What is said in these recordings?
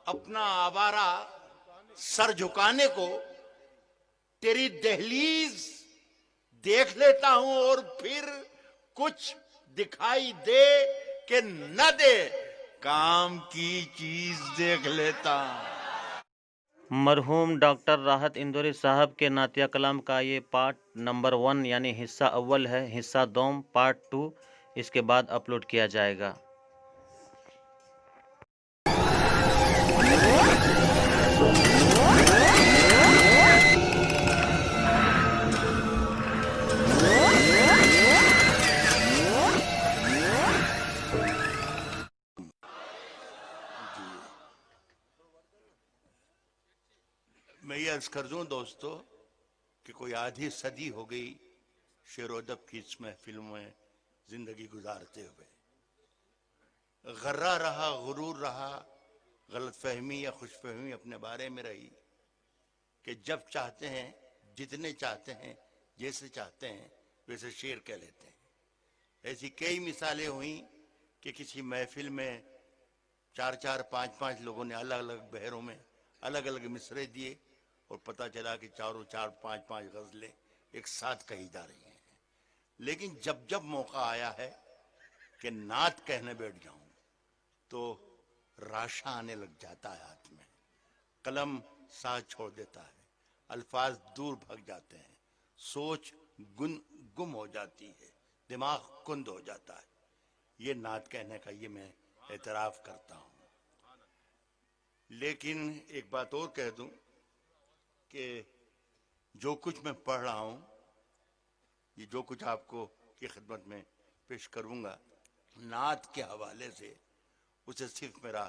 اپنا آوارہ سر جھکانے کو تیری دہلیز دیکھ لیتا ہوں اور پھر کچھ دکھائی دے کہ نہ دے کام کی چیز دیکھ لیتا ہوں۔ مرحوم ڈاکٹر راحت اندوری صاحب کے نعتیہ کلام کا یہ پارٹ نمبر 1 یعنی حصہ اول ہے۔ حصہ دوم پارٹ 2 اس کے بعد اپلوڈ کیا جائے گا۔ میں یہ عرض کر دوں دوستو کہ کوئی آدھی صدی ہو گئی شعر و ادب کی اس محفل میں زندگی گزارتے ہوئے۔ غرہ رہا، غرور رہا، غلط فہمی یا خوش فہمی اپنے بارے میں رہی کہ جب چاہتے ہیں، جتنے چاہتے ہیں، جیسے چاہتے ہیں ویسے شعر کہہ لیتے ہیں۔ ایسی کئی مثالیں ہوئیں کہ کسی محفل میں 4 5 لوگوں نے الگ الگ بہروں میں الگ الگ مصرعے دیے اور پتہ چلا کہ 4 5 غزلیں ایک ساتھ کہی جا رہی ہیں۔ لیکن جب موقع آیا ہے کہ نعت کہنے بیٹھ جاؤں تو راشا آنے لگ جاتا ہے ہاتھ میں، قلم ساتھ چھوڑ دیتا ہے، الفاظ دور بھگ جاتے ہیں، سوچ گم ہو جاتی ہے، دماغ کند ہو جاتا ہے۔ یہ نعت کہنے کا یہ میں اعتراف کرتا ہوں۔ لیکن ایک بات اور کہہ دوں کہ جو کچھ میں پڑھ رہا ہوں، یہ جو کچھ آپ کو کی خدمت میں پیش کروں گا نعت کے حوالے سے، اسے صرف میرا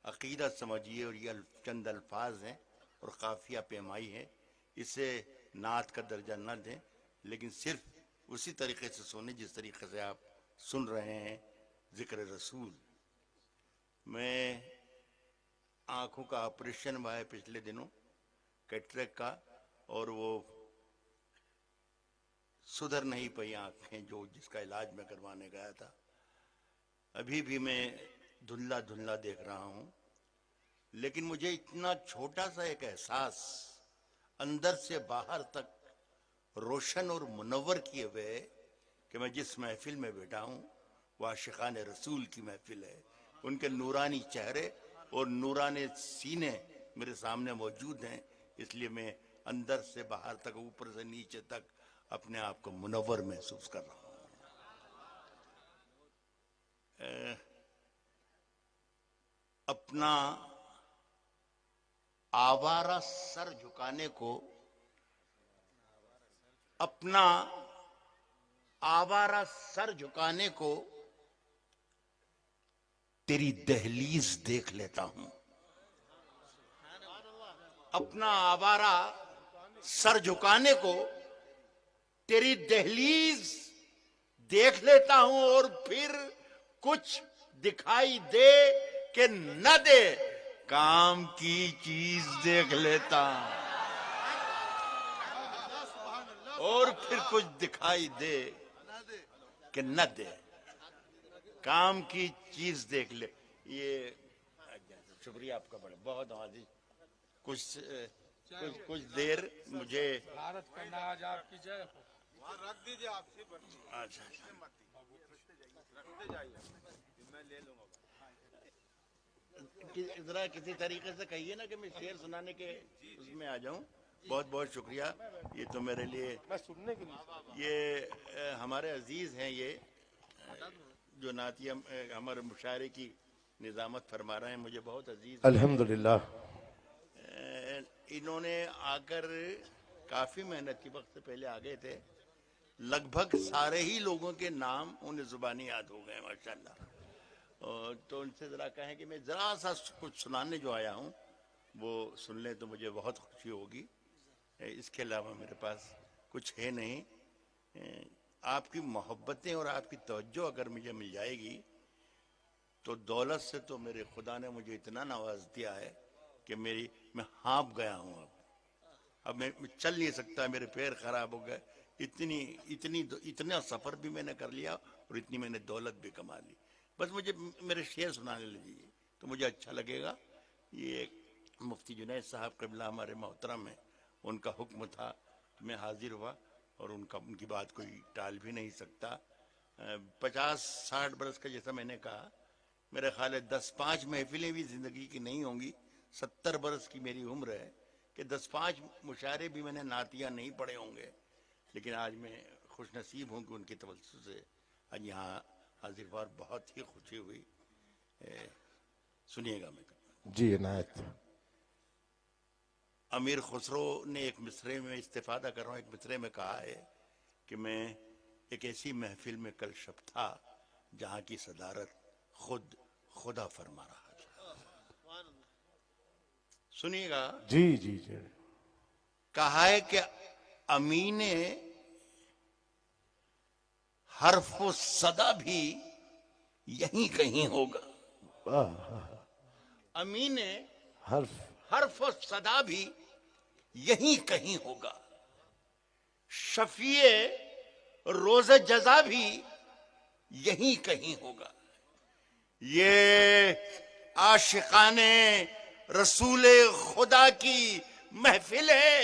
عقیدہ سمجھیے اور یہ چند الفاظ ہیں اور قافیہ پیمائی ہے، اسے نعت کا درجہ نہ دیں، لیکن صرف اسی طریقے سے سنیں جس طریقے سے آپ سن رہے ہیں ذکر رسول۔ میں آنکھوں کا آپریشن ہوا ہے پچھلے دنوں، کیٹریک کا، اور وہ سدھر نہیں پئی آنکھیں جس کا علاج میں کروانے گیا تھا۔ ابھی بھی میں دھندلا دیکھ رہا ہوں، لیکن مجھے اتنا چھوٹا سا ایک احساس اندر سے باہر تک روشن اور منور کیے ہوئے کہ میں جس محفل میں بیٹھا ہوں وہ عاشقان رسول کی محفل ہے۔ ان کے نورانی چہرے اور نورانی سینے میرے سامنے موجود ہیں، اس لیے میں اندر سے باہر تک، اوپر سے نیچے تک اپنے آپ کو منور محسوس کر رہا ہوں۔ اپنا آوارہ سر جھکانے کو، اپنا آوارہ سر جھکانے کو تیری دہلیز دیکھ لیتا ہوں۔ اپنا آوارہ سر جھکانے کو تیری دہلیز دیکھ لیتا ہوں اور پھر کچھ دکھائی دے کہ نہ دے کام کی چیز دیکھ لیتا ہوں، اور پھر کچھ دکھائی دے کہ نہ دے کام کی چیز دیکھ لے۔ یہ شکریہ آپ کا بہت عزیز۔ کچھ دیر مجھے بھارت کا ناز آپ کی جے ہو۔ رکھ دیجئے آپ سے رکھتے جائیے، میں لے لوں گا۔ ذرا کسی طریقے سے کہیے نا کہ میں شعر سنانے کے اس میں آ جاؤں۔ بہت بہت شکریہ۔ یہ تو میرے لیے، یہ ہمارے عزیز ہیں، یہ جو نعتیہ ہمارے مشاعرے کی نظامت فرما رہے ہیں، مجھے بہت عزیز۔ الحمدللہ انہوں نے آ کر کافی محنت کی، وقت سے پہلے آ گئے تھے، لگ بھگ سارے ہی لوگوں کے نام انہیں زبانی یاد ہو گئے ماشاءاللہ۔ تو ان سے ذرا کہیں کہ میں ذرا سا کچھ سنانے جو آیا ہوں وہ سن لیں تو مجھے بہت خوشی ہوگی۔ اس کے علاوہ میرے پاس کچھ ہے نہیں۔ آپ کی محبتیں اور آپ کی توجہ اگر مجھے مل جائے گی تو دولت سے تو میرے خدا نے مجھے اتنا نواز دیا ہے کہ میں ہانپ گیا ہوں۔ اب میں چل نہیں سکتا، میرے پیر خراب ہو گئے، اتنا سفر بھی میں نے کر لیا اور اتنی میں نے دولت بھی کما لی۔ بس مجھے میرے شعر سنانے لگیے تو مجھے اچھا لگے گا۔ یہ مفتی جنید صاحب قبلہ ہمارے محترم ہیں، ان کا حکم تھا، میں حاضر ہوا اور ان کی بات کوئی ٹال بھی نہیں سکتا۔ 50-60 برس کا جیسا میں نے کہا، میرا خیال ہے 10-5 محفلیں بھی زندگی کی نہیں ہوں گی۔ 70 برس کی میری عمر ہے کہ 10-5 مشاعرے بھی میں نے نعتیہ نہیں پڑھے ہوں گے، لیکن آج میں خوش نصیب ہوں کہ ان کی توسط سے آج یہاں حاضر ہوا اور بہت ہی خوشی ہوئی۔ سنیے گا میں۔ جی عنایت۔ امیر خسرو نے ایک مصرعے میں استفادہ کر رہا ہوں، ایک مصرعے میں کہا ہے کہ میں ایک ایسی محفل میں کل شب تھا جہاں کی صدارت خود خدا فرما رہا تھا۔ سنیے گا۔ جی جی جی۔ کہا ہے کہ امین حرف و صدا بھی یہیں کہیں ہوگا۔ امین حرف و صدا بھی یہیں کہیں ہوگا، شفیع روز جزا بھی یہیں کہیں ہوگا۔ یہ عاشقان رسول خدا کی محفل ہے،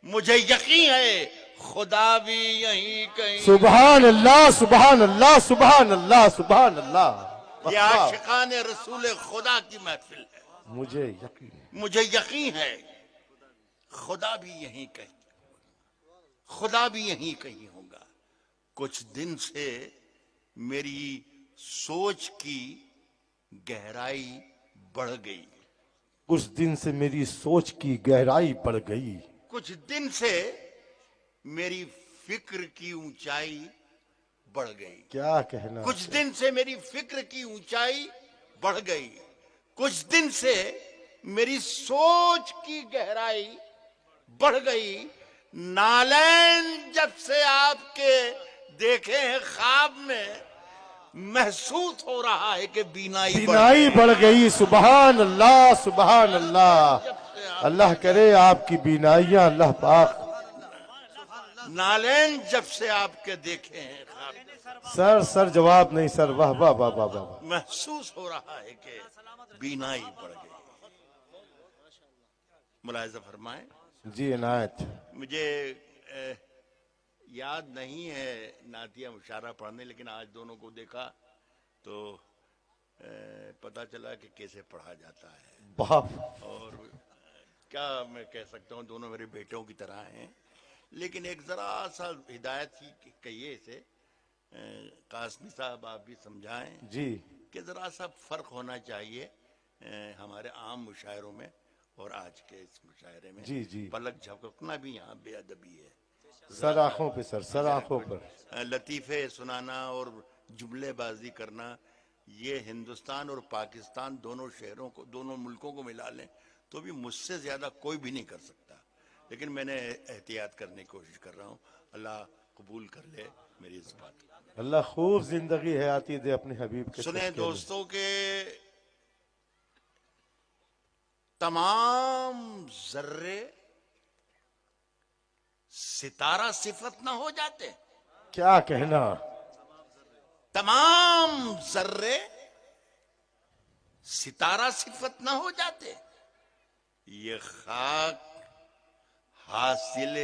مجھے یقین ہے خدا بھی یہیں کہیں۔ سبحان اللہ سبحان اللہ سبحان اللہ سبحان اللہ۔ یہ عاشقان رسول خدا کی محفل ہے، مجھے یقین ہے خدا بھی یہیں کہیں، خدا بھی یہیں کہیں ہوگا۔ کچھ دن سے میری سوچ کی گہرائی بڑھ گئی، کچھ دن سے میری سوچ کی گہرائی بڑھ گئی، کچھ دن سے میری فکر کی اونچائی بڑھ گئی۔ کیا کہنا؟ کچھ دن سے میری فکر کی اونچائی بڑھ گئی، کچھ دن سے میری سوچ کی گہرائی بڑھ گئی۔ نالین جب سے آپ کے دیکھے ہیں خواب میں، محسوس ہو رہا ہے کہ بینائی بڑھ گئی۔ سبحان اللہ سبحان اللہ۔ اللہ کرے آپ کی بینائیاں اللہ پاک۔ نالین جب سے آپ کے دیکھے ہیں خواب میں، سر جواب نہیں سر، واہ واہ واہ واہ واہ۔ محسوس ہو رہا ہے کہ بینائی بڑھ گئی۔ ملاحظہ فرمائیں۔ جی عنایت۔ مجھے یاد نہیں ہے نعتیہ مشاعرہ پڑھنے، لیکن آج دونوں کو دیکھا تو پتہ چلا کہ کیسے پڑھا جاتا ہے، اور کیا میں کہہ سکتا ہوں، دونوں میرے بیٹوں کی طرح ہیں۔ لیکن ایک ذرا سا ہدایت ہی کہیے اسے، قاسمی صاحب آپ بھی سمجھائیں جی کہ ذرا سا فرق ہونا چاہیے ہمارے عام مشاعروں میں اور آج کے اس مشاعرے میں۔ جی جی۔ پلک جھپکنا بھی یہاں بے ادبی ہے، سر آنکھوں پہ سر، سر آنکھوں پر۔ لطیفے سنانا اور جملے بازی کرنا، یہ ہندوستان اور پاکستان دونوں شہروں کو، دونوں ملکوں کو ملا لیں تو بھی مجھ سے زیادہ کوئی بھی نہیں کر سکتا، لیکن میں نے احتیاط کرنے کی کوشش کر رہا ہوں۔ اللہ قبول کر لے میری اس بات کو۔ اللہ خوب زندگی حیاتی دے اپنے حبیب کے سنیں صدقے میں۔ دوستوں کہ تمام ذرے ستارہ صفت نہ ہو جاتے، کیا کہنا؟ تمام ذرے ستارہ صفت نہ ہو جاتے، یہ خاک حاصل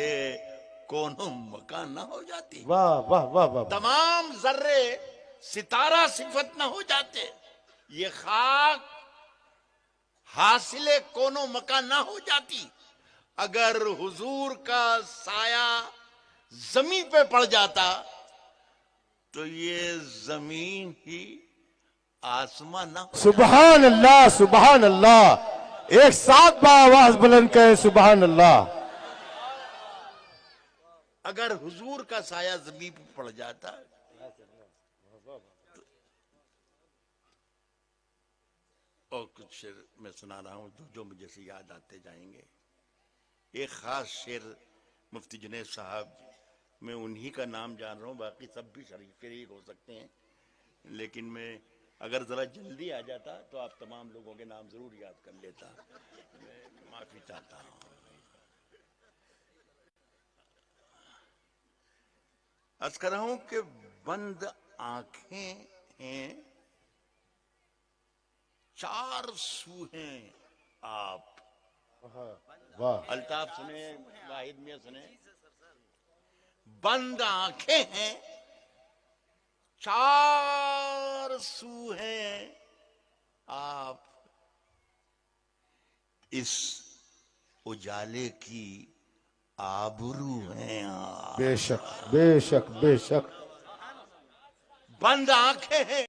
کون مکان نہ ہو جاتی۔ واہ واہ واہ واہ۔ تمام ذرے ستارہ صفت نہ ہو جاتے، یہ خاک حاصل کون مکان نہ ہو جاتی۔ اگر حضور کا سایہ زمین پہ پڑ جاتا تو یہ زمین ہی آسمان نہ ہو۔ سبحان اللہ سبحان اللہ۔ ایک ساتھ آواز بلند کہیں سبحان اللہ۔ اگر حضور کا سایہ زمین پہ پڑ جاتا اور کچھ شعر میں سنا رہا ہوں جو مجھے سے یاد آتے جائیں گے۔ ایک خاص شعر مفتی جنید صاحب، میں انہی کا نام جان رہا ہوں، باقی سب بھی شریک ہو سکتے ہیں، لیکن میں اگر ذرا جلدی آ جاتا تو آپ تمام لوگوں کے نام ضرور یاد کر لیتا، میں معافی چاہتا ہوں۔ عرض کر رہا ہوں کہ بند آنکھیں ہیں، چار سو ہیں آپ. واہ الطاف سنے, واحد میاں سنے. بند آنکھیں ہیں, چار سو ہیں آپ, اس اجالے کی آبرو ہیں آپ. بے شک بے شک بے شک. بند آنکھیں ہیں